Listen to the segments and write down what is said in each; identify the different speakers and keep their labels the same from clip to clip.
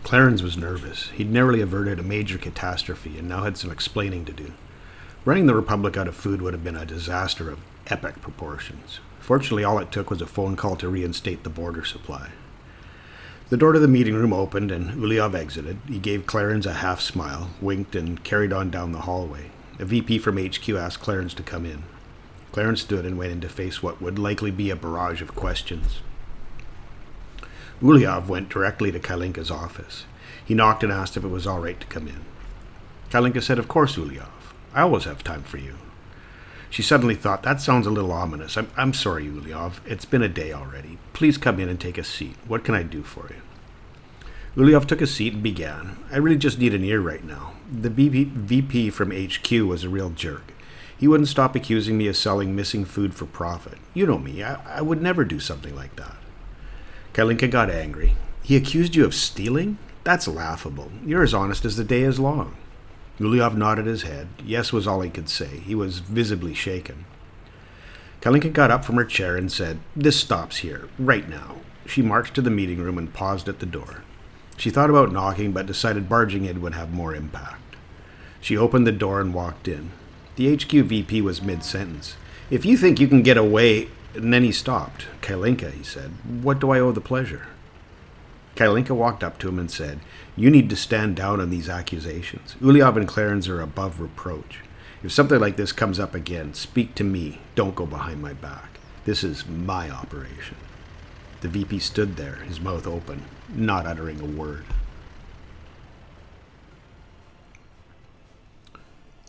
Speaker 1: Clarence was nervous. He'd narrowly averted a major catastrophe and now had some explaining to do. Running the Republic out of food would have been a disaster of epic proportions. Fortunately, all it took was a phone call to reinstate the border supply. The door to the meeting room opened and Uliov exited. He gave Clarence a half smile, winked, and carried on down the hallway. A VP from HQ asked Clarence to come in. Clarence stood and went in to face what would likely be a barrage of questions. Uliov went directly to Kalinka's office. He knocked and asked if it was all right to come in. Kalinka said, "Of course, Uliov. I always have time for you." She suddenly thought, "That sounds a little ominous. I'm sorry, Uliov. It's been a day already. Please come in and take a seat. What can I do for you?" Uliov took a seat and began. "I really just need an ear right now. The VP from HQ was a real jerk. He wouldn't stop accusing me of selling missing food for profit. You know me. I would never do something like that." Kalinka got angry. "He accused you of stealing? That's laughable. You're as honest as the day is long." Uliov nodded his head. Yes was all he could say. He was visibly shaken. Kalinka got up from her chair and said, "This stops here, right now." She marched to the meeting room and paused at the door. She thought about knocking, but decided barging in would have more impact. She opened the door and walked in. The HQ VP was mid-sentence. "If you think you can get away..." And then he stopped. "Kalinka," he said, "what do I owe the pleasure?" Kalinka walked up to him and said, "You need to stand down on these accusations. Uliov and Clarence are above reproach. If something like this comes up again, speak to me. Don't go behind my back. This is my operation." The VP stood there, his mouth open, not uttering a word.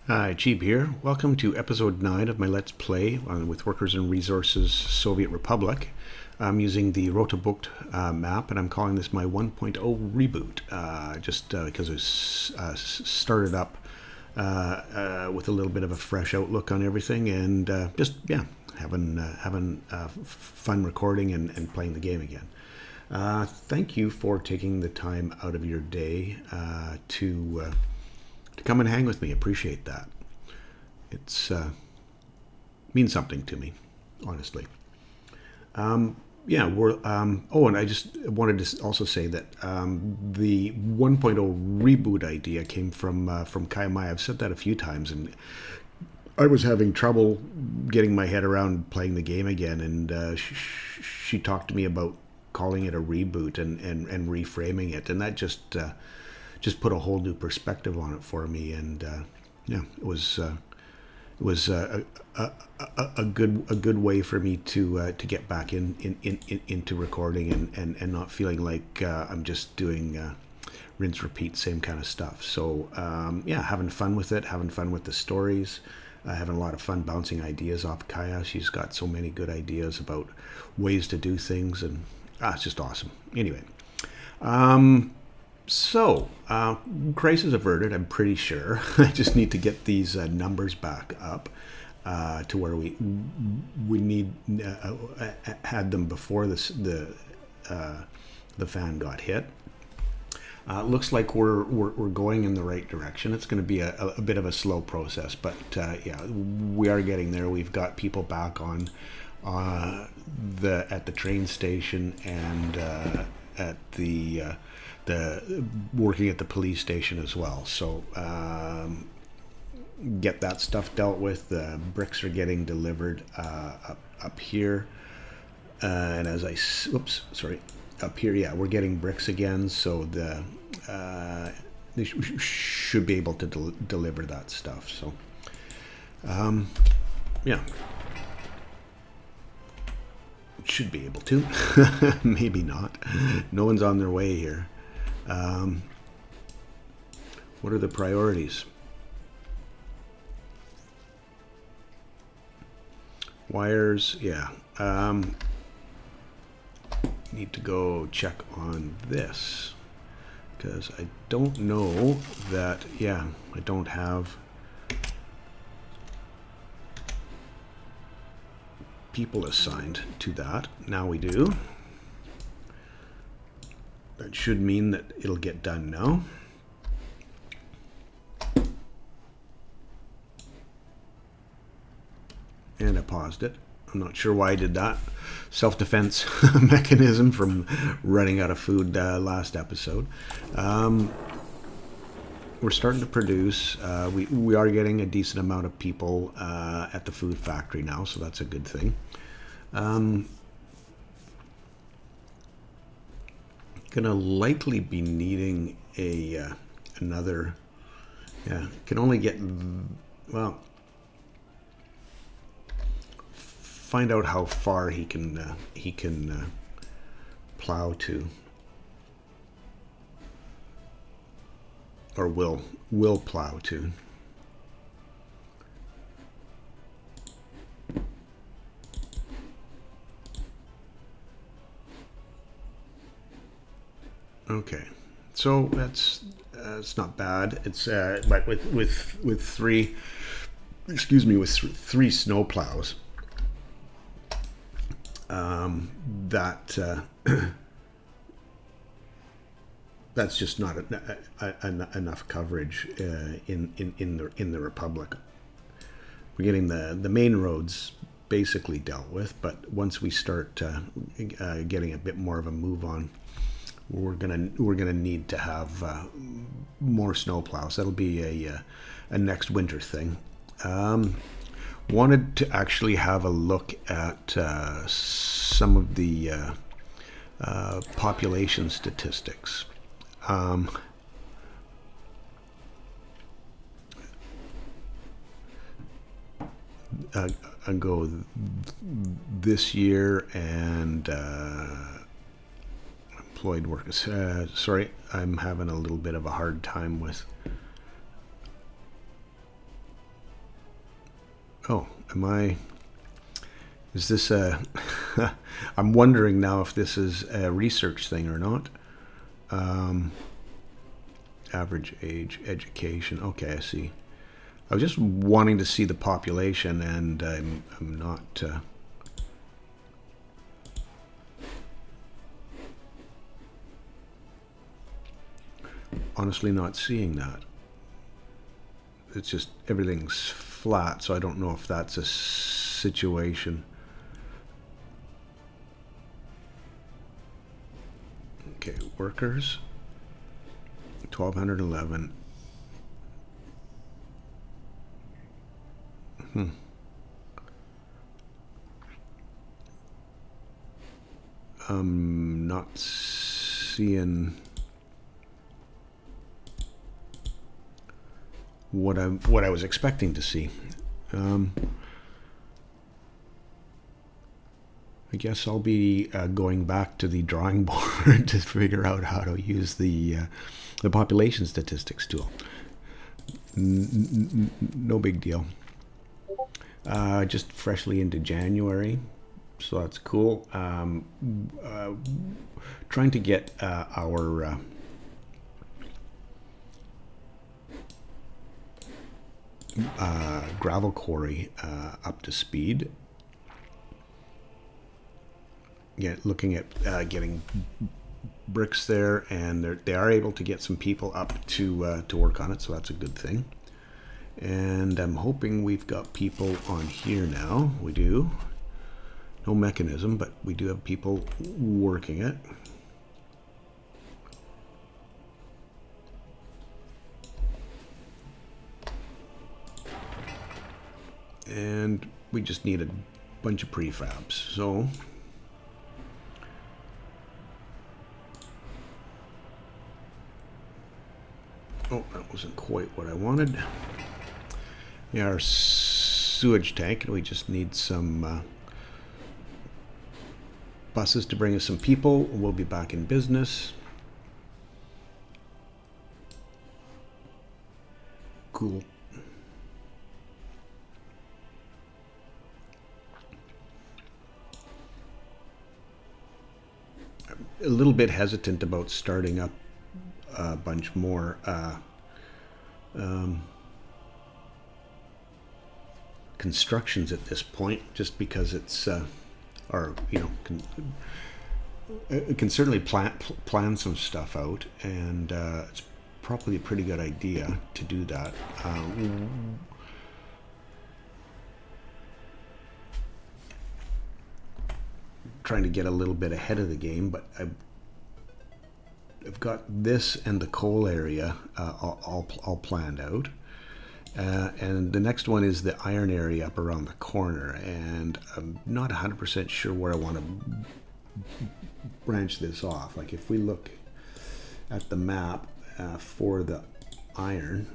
Speaker 1: Hi, Cheeb here. Welcome to episode 9 of my Let's Play with Workers and Resources Soviet Republic. I'm using the Rote Bucht map, and I'm calling this my 1.0 reboot, just because it started up with a little bit of a fresh outlook on everything, and having fun recording and playing the game again. Thank you for taking the time out of your day to come and hang with me. Appreciate that. It's means something to me, honestly. And I just wanted to also say that the 1.0 reboot idea came from Kaya Mai. I've said that a few times, and I was having trouble getting my head around playing the game again, and she talked to me about calling it a reboot and reframing it, and that just put a whole new perspective on it for me, and it was a good way for me to get back into recording and not feeling like I'm just doing rinse repeat same kind of stuff. So having fun with it, having fun with the stories, having a lot of fun bouncing ideas off Kaya. She's got so many good ideas about ways to do things, and it's just awesome. Anyway, So, crisis averted, I'm pretty sure. I just need to get these numbers back up to where we need had them before the fan got hit. Looks like we're going in the right direction. It's going to be a bit of a slow process, but we are getting there. We've got people back on at the train station and at the working at the police station as well. So get that stuff dealt with. The bricks are getting delivered up here, and up here, we're getting bricks again. So they should be able to deliver that stuff. So should be able to. Maybe not. No one's on their way here. What are the priorities? Wires, need to go check on this, because I don't know that, I don't have people assigned to that. Now we do. That should mean that it'll get done now. And I paused it. I'm not sure why I did that. Self-defense mechanism from running out of food last episode. We're starting to produce. We are getting a decent amount of people at the food factory now, so that's a good thing. Gonna likely be needing another. Yeah, can only get, well, find out how far he can plow to, or will plow to. Okay, so that's not bad. It's but with three, excuse me, with three snow plows, that that's just not enough coverage in the Republic. We're getting the main roads basically dealt with, but once we start getting a bit more of a move on, we're gonna need to have more snow plows. That'll be a next winter thing. Wanted to actually have a look at some of the population statistics. Ago this year, and employed workers. Sorry, I'm having a little bit of a hard time with. Oh, am I? Is this a? I'm wondering now if this is a research thing or not. Average age, education. Okay, I see. I was just wanting to see the population, and I'm not. Honestly, not seeing that. It's just everything's flat, so I don't know if that's a situation. Okay, workers, 1,211. I'm not seeing what I was expecting to see. I guess I'll be going back to the drawing board to figure out how to use the population statistics tool. No big deal. Just freshly into January, so that's cool. Trying to get our gravel quarry up to speed. Looking at getting bricks there, and they are able to get some people up to work on it, so that's a good thing. And I'm hoping we've got people on here now. We do. No mechanism, but we do have people working it. And we just need a bunch of prefabs. So oh, that wasn't quite what I wanted. Yeah, our sewage tank, and we just need some buses to bring us some people. We'll be back in business. Cool. I'm a little bit hesitant about starting up a bunch more constructions at this point, just because it's or you know, can certainly plan some stuff out, and it's probably a pretty good idea to do that. trying to get a little bit ahead of the game, but I've got this and the coal area all planned out. And the next one is the iron area up around the corner, and I'm not 100% sure where I want to branch this off. Like if we look at the map for the iron,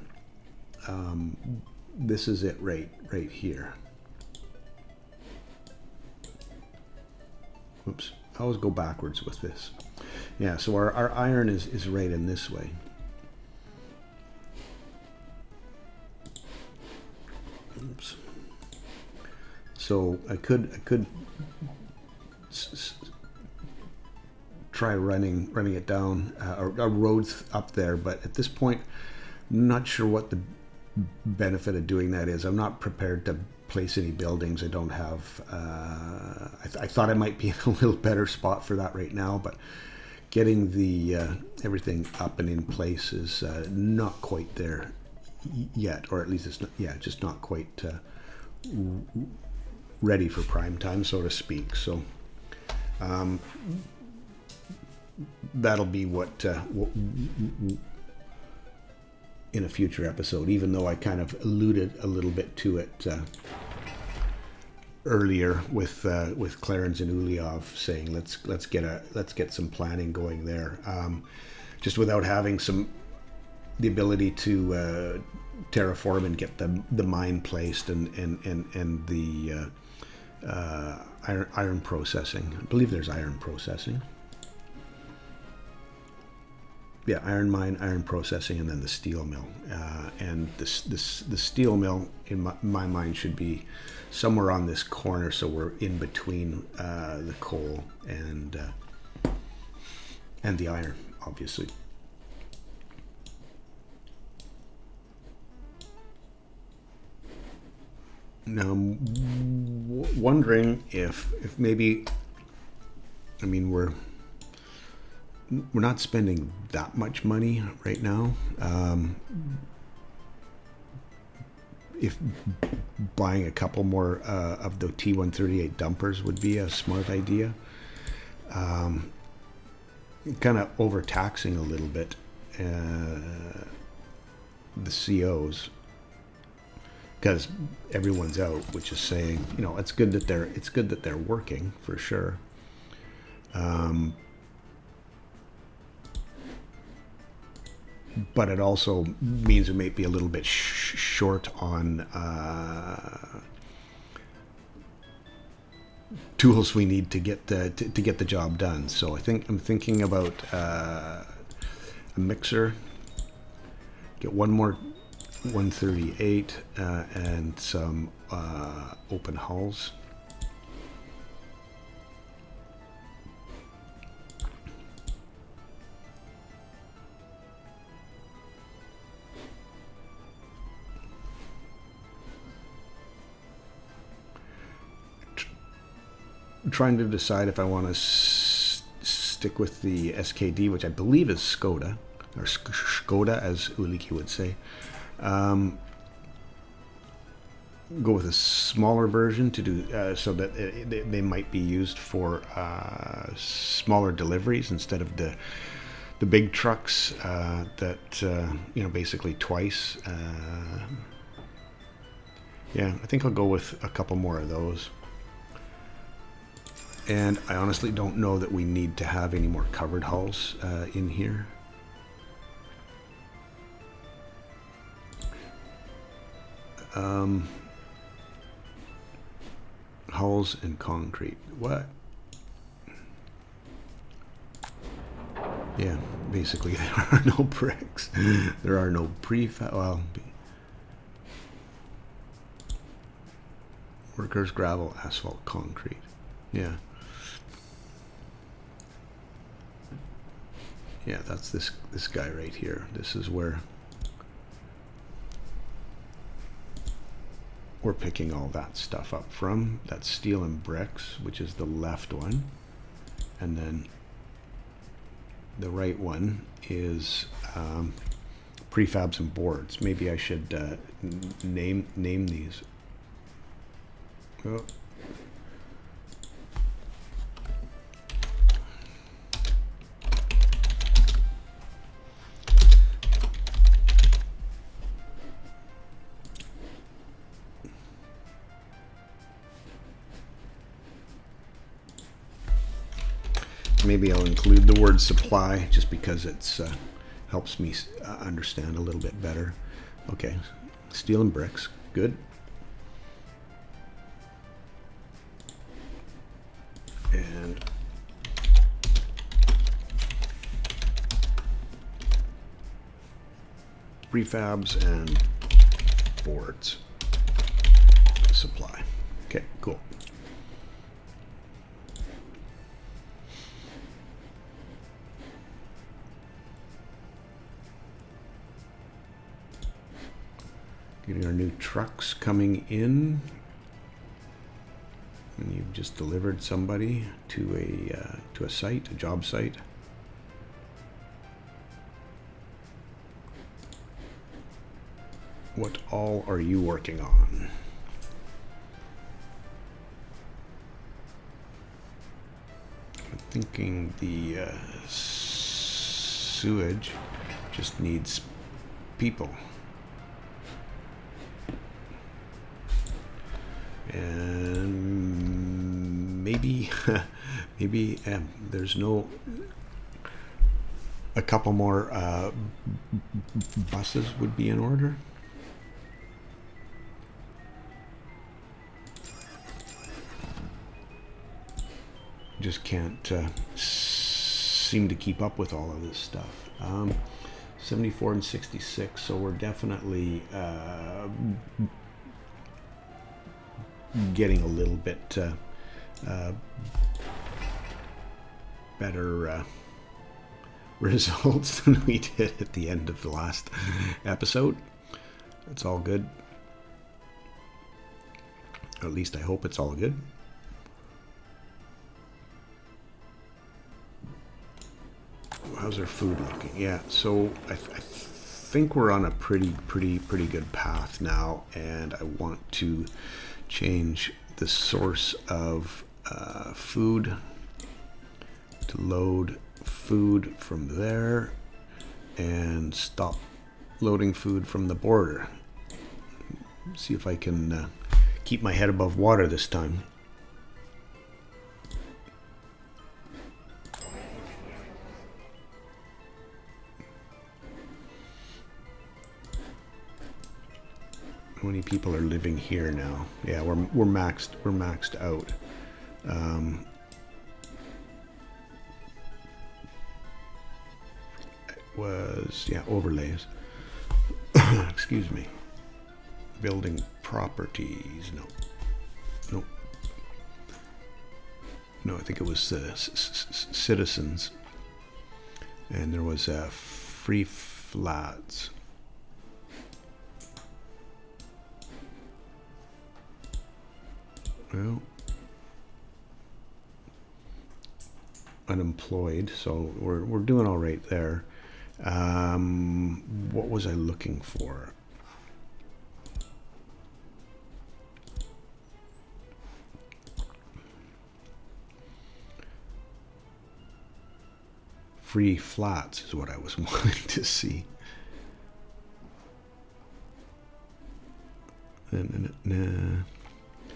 Speaker 1: this is it right here. Oops, I always go backwards with this. Yeah, so our iron is right in this way. Oops. So I could try running it down a road up there, but at this point, I'm not sure what the benefit of doing that is. I'm not prepared to place any buildings. I don't have. I thought I might be in a little better spot for that right now, but getting the everything up and in place is not quite there yet, or at least it's not. Yeah, just not quite ready for prime time, so to speak. So that'll be what in a future episode, even though I kind of alluded a little bit to it earlier with Clarence and Uliov saying let's get some planning going there, just without having the ability to terraform and get the mine placed and the iron processing. I believe there's iron processing. Yeah, iron mine, iron processing, and then the steel mill. And the steel mill, in my mind, should be somewhere on this corner, so we're in between the coal and the iron, obviously. Now, I'm wondering if maybe, I mean, we're not spending that much money right now. If buying a couple more of the T138 dumpers would be a smart idea. Kind of overtaxing a little bit the COs, because everyone's out, which is saying, you know, it's good that they're working for sure. But it also means we may be a little bit short on tools we need to get the job done. So I'm thinking about a mixer, get one more 138 and some open hulls. Trying to decide if I want to stick with the SKD, which I believe is Skoda, or Skoda as Uliki would say. Go with a smaller version to do so that they might be used for smaller deliveries instead of the big trucks that basically twice. Yeah, I think I'll go with a couple more of those. And I honestly don't know that we need to have any more covered hulls in here. Hulls and concrete. What? Yeah, basically there are no bricks. There are no prefab. Well, workers, gravel, asphalt, concrete. Yeah. Yeah, that's this guy right here. This is where we're picking all that stuff up from. That's steel and bricks, which is the left one. And then the right one is prefabs and boards. Maybe I should name these. Oh. maybe I'll include the word supply just because it's helps me understand a little bit better. Okay, steel and bricks, good. And prefabs and boards supply. Okay, cool. Getting our new trucks coming in. And you've just delivered somebody to a site, a job site. What all are you working on? I'm thinking the sewage just needs people. And maybe there's no a couple more buses would be in order. Just can't seem to keep up with all of this stuff. 74 and 66, so we're definitely getting a little bit better results than we did at the end of the last episode. It's all good. Or at least I hope it's all good. How's our food looking? Yeah, so I think we're on a pretty good path now, and I want to change the source of food to load food from there and stop loading food from the border. See if I can keep my head above water this time. How many people are living here now? Yeah, we're maxed out. It was overlays. Excuse me. Building properties. No. I think it was citizens, and there was free flats. Well, unemployed, so we're doing all right there. What was I looking for? Free flats is what I was wanting to see. Nah.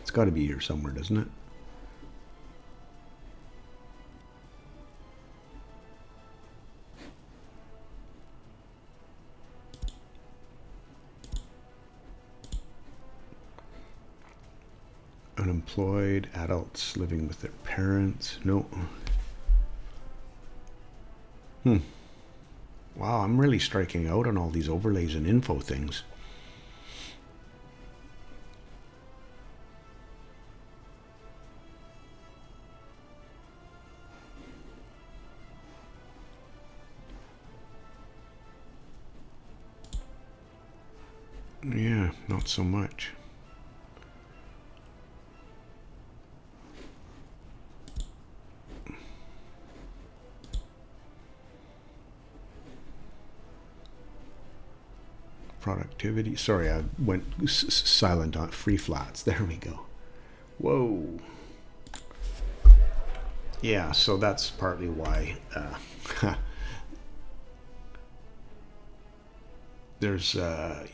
Speaker 1: It's got to be here somewhere, doesn't it? Unemployed, adults living with their parents. No. Wow, I'm really striking out on all these overlays and info things. Yeah, not so much. Productivity. Sorry, I went silent on free flats. There we go. Whoa. Yeah, so that's partly why there's a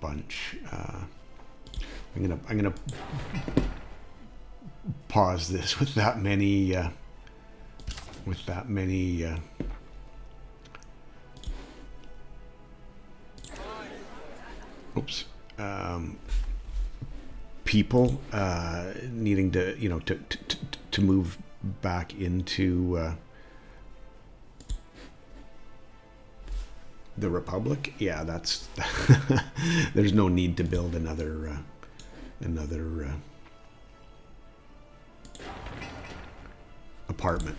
Speaker 1: bunch. I'm gonna pause this with that many with that many people needing to, you know, to move back into the Republic. Yeah, that's there's no need to build another apartment.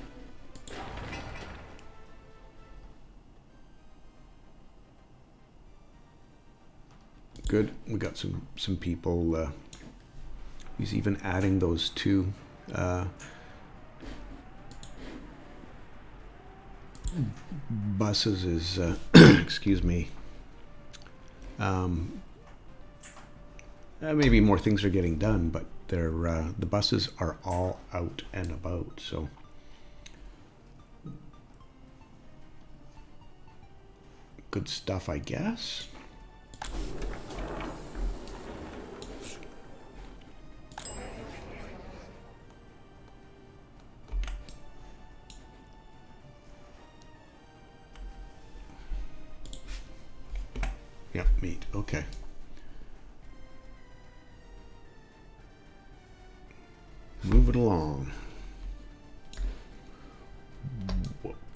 Speaker 1: Good. We got some people. He's even adding those two buses is excuse me. Maybe more things are getting done, but they're the buses are all out and about. So good stuff, I guess. Yep, meat. Okay. Move it along.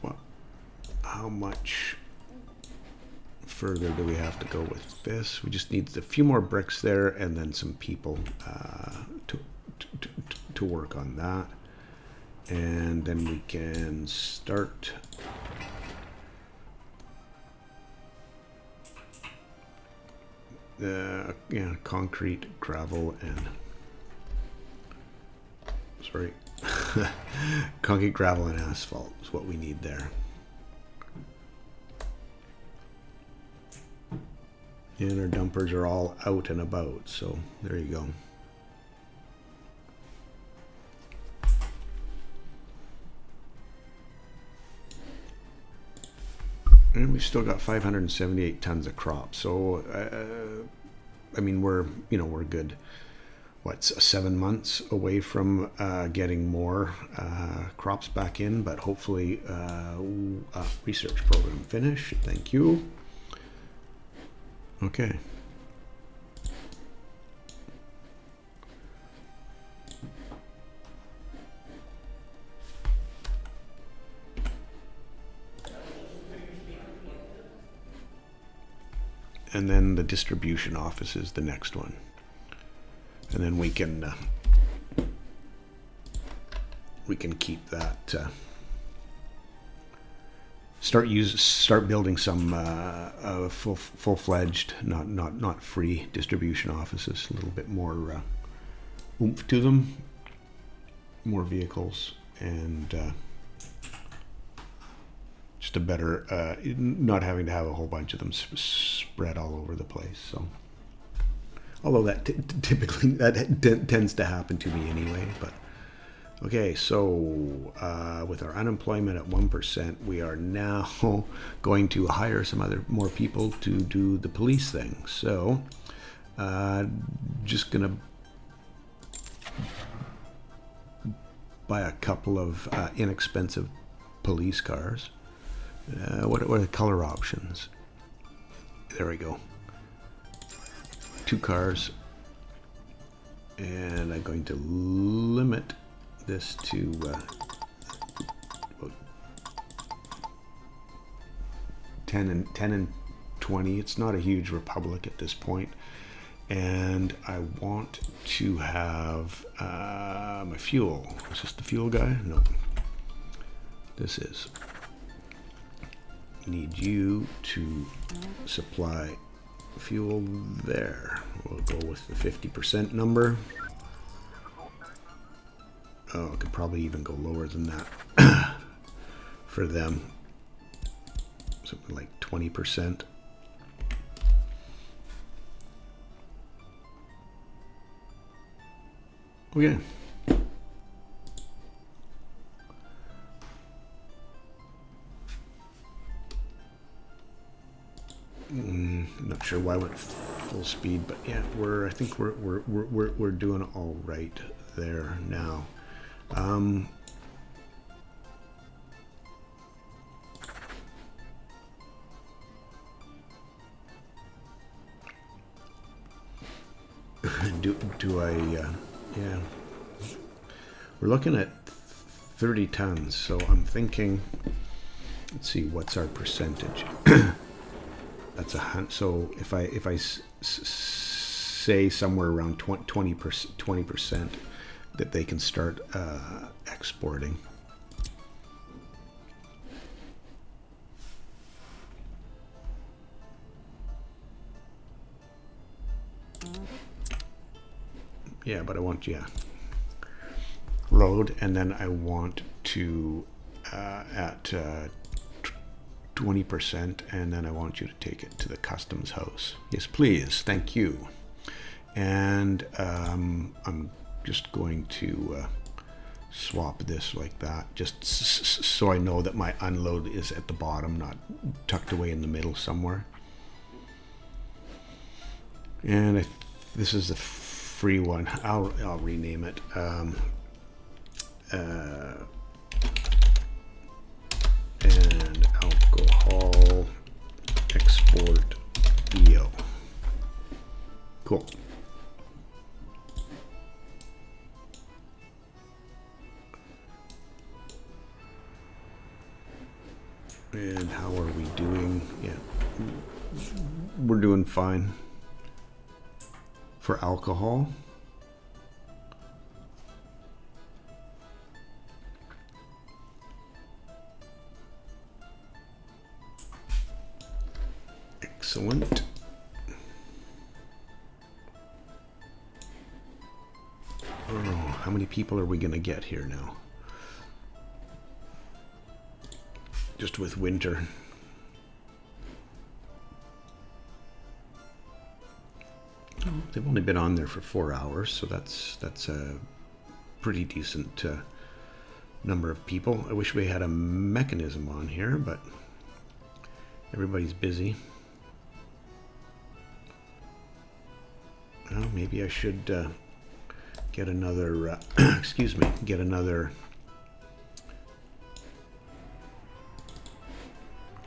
Speaker 1: What? How much further do we have to go with this? We just need a few more bricks there, and then some people to work on that, and then we can start. Yeah, concrete, gravel, and sorry, concrete, gravel, and asphalt is what we need there. And our dumpers are all out and about, so there you go. And we've still got 578 tons of crops. So, I mean, we're good. What, 7 months away from getting more crops back in, but hopefully research program finished. Thank you. Okay. And then the distribution office is the next one. And then we can keep that. Start building some full-fledged, not free distribution offices. A little bit more oomph to them, more vehicles, and just a better, not having to have a whole bunch of them spread all over the place. So, although that typically tends to happen to me anyway. But okay, so with our unemployment at 1%, we are now going to hire more people to do the police thing. So, just gonna buy a couple of inexpensive police cars. What are the color options? There we go. 2 cars, and I'm going to limit this to 10 and 20. It's not a huge republic at this point, and I want to have my fuel. Is this the fuel guy? No, this is. Need you to supply fuel there. We'll go with the 50% number. Oh, I could probably even go lower than that for them. Something like 20%. Okay. Not sure why I went full speed, but yeah, I think we're doing all right there now. do I, yeah. We're looking at 30 tons, so I'm thinking, let's see, what's our percentage? That's so if I say somewhere around 20% that they can start exporting. Yeah, but I want, load, and then I want to at 20%, and then I want you to take it to the customs house. Yes, please. Thank you. And I'm just going to swap this like that, just so I know that my unload is at the bottom, not tucked away in the middle somewhere. And this is the free one. I'll rename it. And alcohol export EO. Cool. And how are we doing? Yeah, we're doing fine. For alcohol, excellent. Oh, how many people are we going to get here now? Just with winter. They've only been on there for 4 hours, so that's a pretty decent number of people. I wish we had a mechanism on here, but everybody's busy. Well, maybe I should get another, excuse me, get another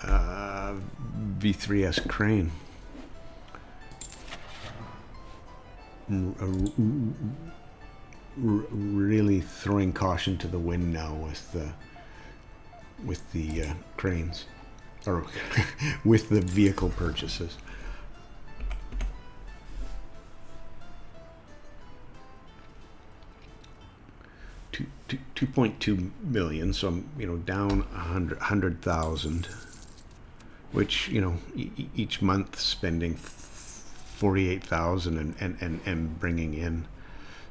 Speaker 1: V3S crane. Really throwing caution to the wind now with the cranes, or with the vehicle purchases. $2.2 million, so I'm down 100,000, which each month spending 48,000 and bringing in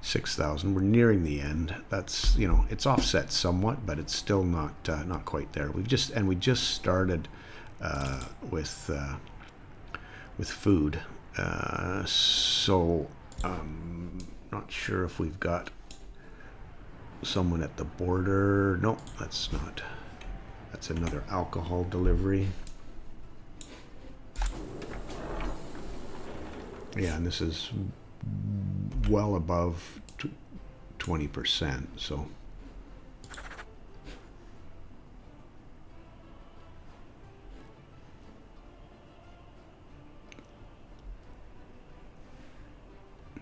Speaker 1: 6,000. We're nearing the end. That's it's offset somewhat, but it's still not quite there. We just started with food, so not sure if we've got someone at the border. Nope, that's not. That's another alcohol delivery. Yeah, and this is well above 20%, so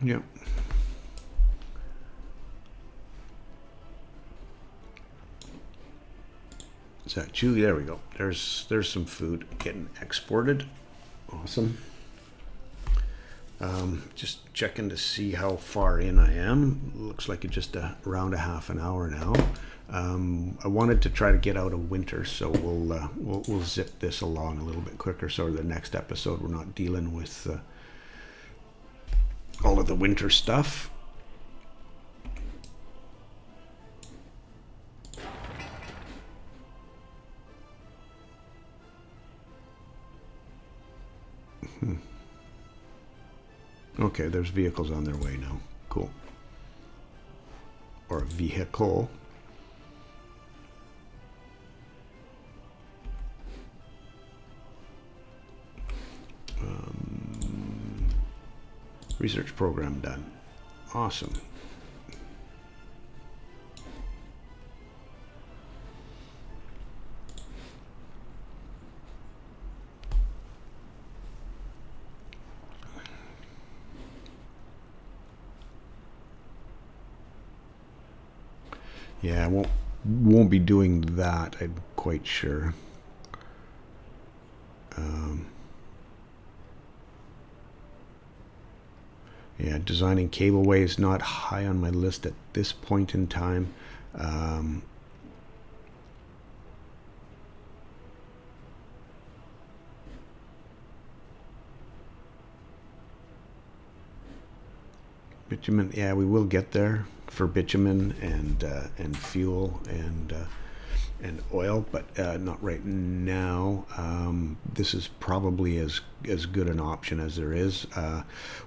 Speaker 1: yep. Is that chewy? There we go. There's some food getting exported. Awesome. Just checking to see how far in I am. Looks like it's just around a half an hour now. I wanted to try to get out of winter, so we'll zip this along a little bit quicker. So the next episode, we're not dealing with all of the winter stuff. Okay, there's vehicles on their way now. Cool. Or a vehicle. Research program done. Awesome. Yeah, I won't be doing that, I'm quite sure. Yeah, designing cableways not high on my list at this point in time. Bitumen, yeah, we will get there for bitumen and fuel and oil, but not right now. This is probably as good an option as there is.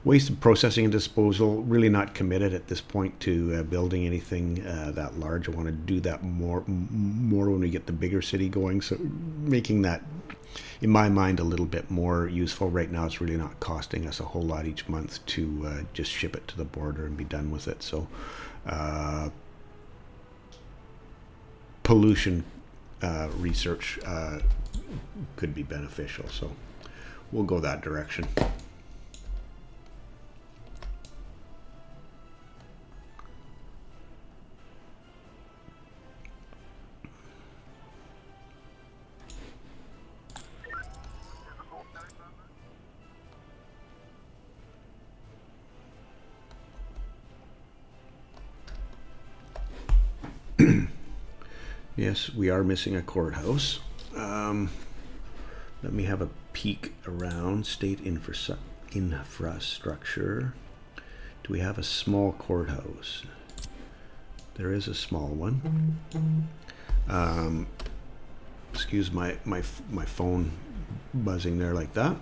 Speaker 1: Waste of processing and disposal, really not committed at this point to building anything that large. I want to do that more when we get the bigger city going. So making that, in my mind, a little bit more useful. Right now, it's really not costing us a whole lot each month to just ship it to the border and be done with it. So pollution research could be beneficial. So we'll go that direction. Yes, we are missing a courthouse. Let me have a peek around state infrastructure. Do we have a small courthouse? There is a small one. Excuse my phone buzzing there like that.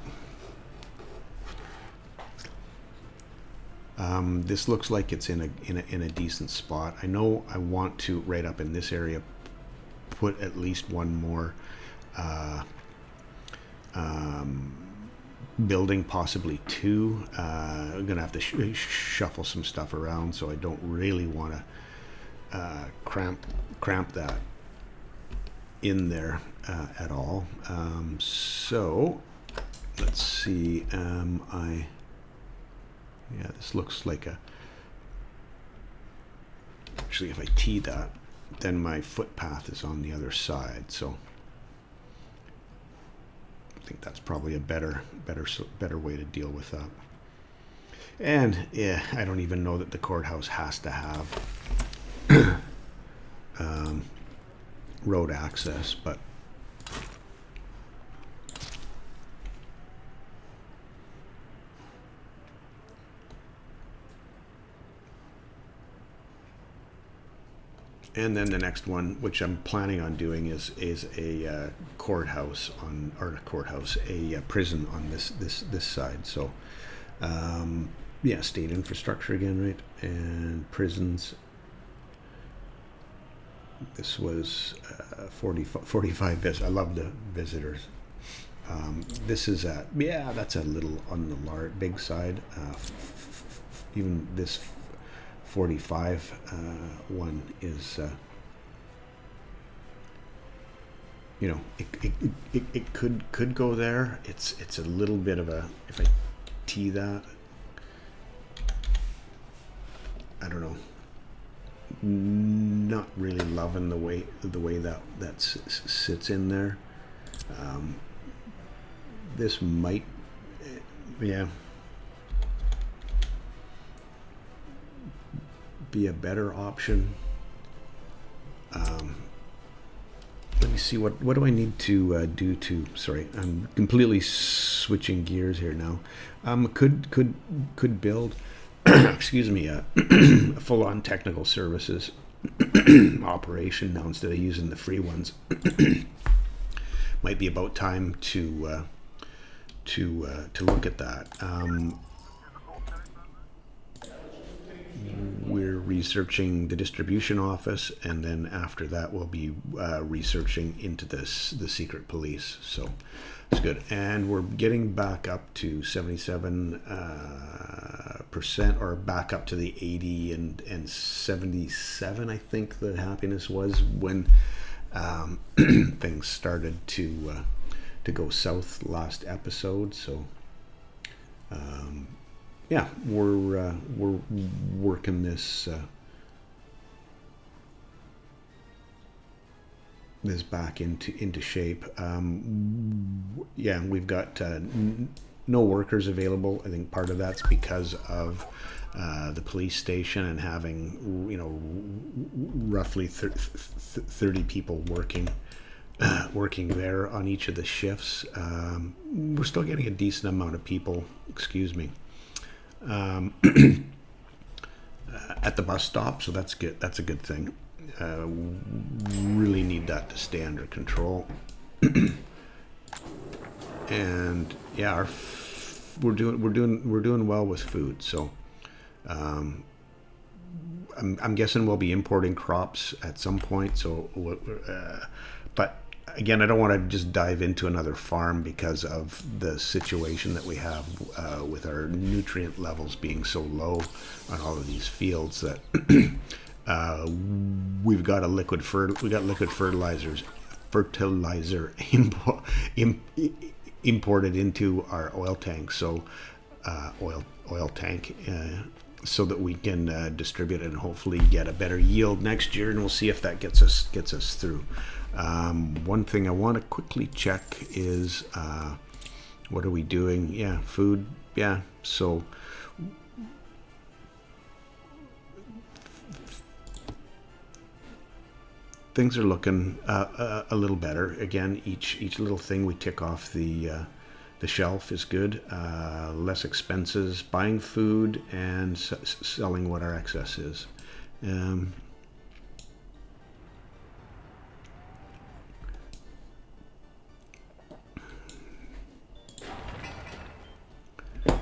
Speaker 1: This looks like it's in a decent spot. I know I want to, right up in this area, put at least one more building, possibly two. I'm gonna have to shuffle some stuff around, so I don't really want to cramp that in there at all. So let's see. Yeah, this looks like a. Actually, if I tee that, then my footpath is on the other side. So I think that's probably a better way to deal with that. And yeah, I don't even know that the courthouse has to have road access, but and then the next one, which I'm planning on doing, is a courthouse a prison on this side. So yeah, state infrastructure again, right? And prisons. This was 45 visitors. I love the visitors. This is that's a little on the big side. Even this 45 one is, you know, it could go there. It's a little bit of a, if I tee that, I don't know, not really loving the way that sits in there. This might, yeah, be a better option. Let me see, what do I need to do to, sorry, I'm completely switching gears here now. Could build excuse me, a full-on technical services operation now instead of using the free ones. Might be about time to look at that. We're researching the distribution office, and then after that we'll be researching into the secret police. So it's good, and we're getting back up to 77%, or back up to the 80 and 77. I think the happiness was when things started to go south last episode. So yeah, we're working this this back into shape. Yeah, we've got no workers available. I think part of that's because of the police station and having, you know, roughly 30 people working there on each of the shifts. We're still getting a decent amount of people, excuse me, at the bus stop, so that's good. That's a good thing. Really need that to stay under control. And yeah, we're doing well with food. So I'm guessing we'll be importing crops at some point. So, but again, I don't want to just dive into another farm because of the situation that we have with our nutrient levels being so low on all of these fields that we've got liquid fertilizer imported into our oil tank. So oil tank. So that we can distribute it and hopefully get a better yield next year, and we'll see if that gets us through. One thing I want to quickly check is what are we doing? Yeah, food. Yeah, so things are looking a little better. Again, each little thing we tick off the shelf is good. Less expenses buying food and selling what our excess is.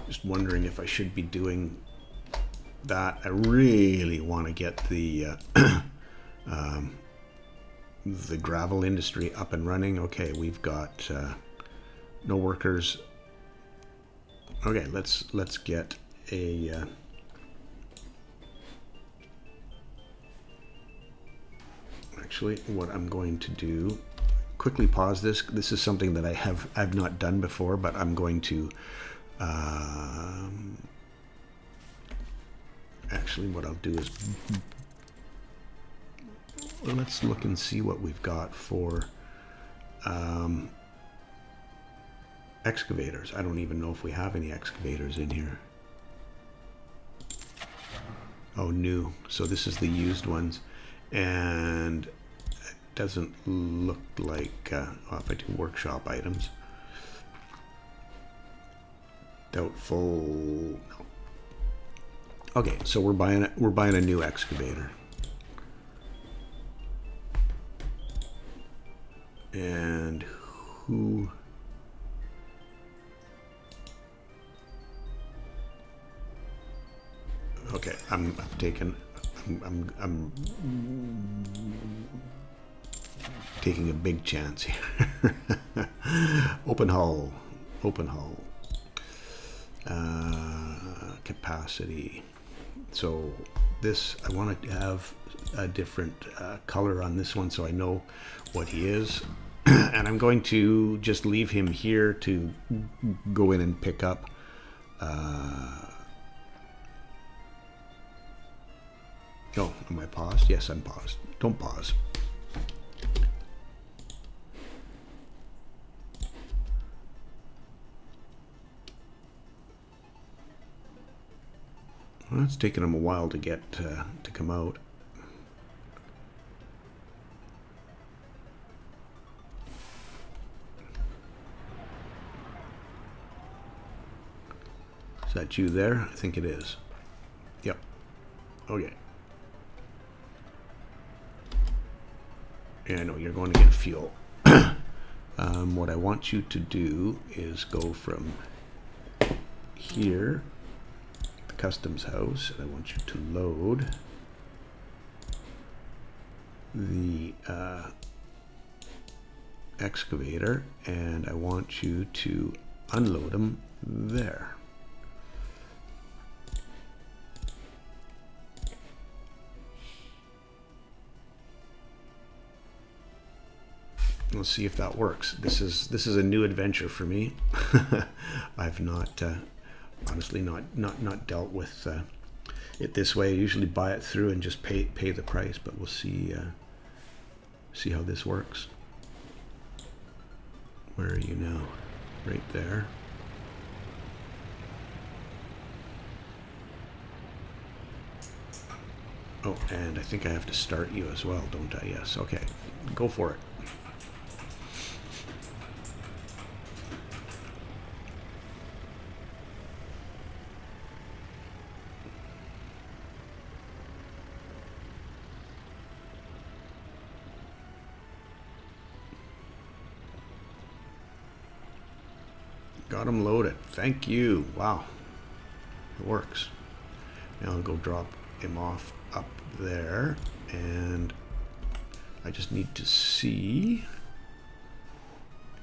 Speaker 1: Just wondering if I should be doing that. I really want to get the gravel industry up and running. Okay, we've got no workers. Okay, let's get a actually what I'm going to do, quickly pause this. This is something that I've not done before, but I'm going to actually what I'll do is let's look and see what we've got for excavators. I don't even know if we have any excavators in here. Oh, new. So this is the used ones, and it doesn't look like if I do workshop items, doubtful. No. Okay, so we're buying a new excavator. And who? Okay, I'm taking a big chance here. Open hull, capacity. So this, I want to have a different color on this one so I know what he is. And I'm going to just leave him here to go in and pick up oh, am I paused? Yes, I'm paused. Don't pause. Well, it's taken him a while to get to come out. Is that you there? I think it is. Yep. Okay. Yeah, I know you're going to get fuel. What I want you to do is go from here, the customs house, and I want you to load the excavator, and I want you to unload them there. Let's see if that works. This is a new adventure for me. I've not honestly not dealt with it this way. I usually buy it through and just pay the price, but we'll see how this works. Where are you now? Right there. Oh, and I think I have to start you as well, don't I? Yes, okay. Go for it. Got him loaded. Thank you. Wow. It works. Now I'll go drop him off up there, and I just need to see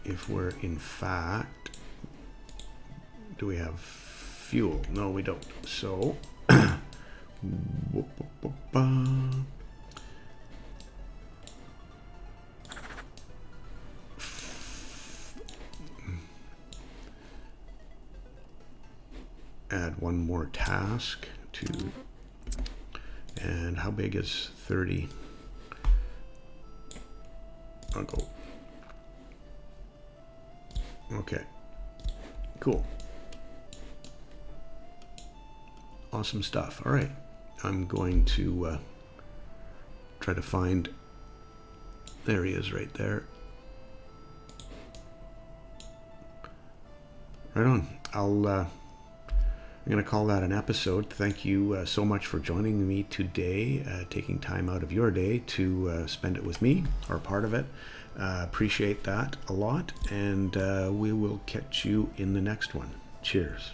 Speaker 1: if we're in fact, do we have fuel? No, we don't. So add one more task to, and how big is 30? I'll go. Okay, cool. Awesome stuff. All right, I'm going to try to find, there he is right there. Right on. I'm going to call that an episode. Thank you so much for joining me today, taking time out of your day to spend it with me, or part of it. Appreciate that a lot, and we will catch you in the next one. Cheers.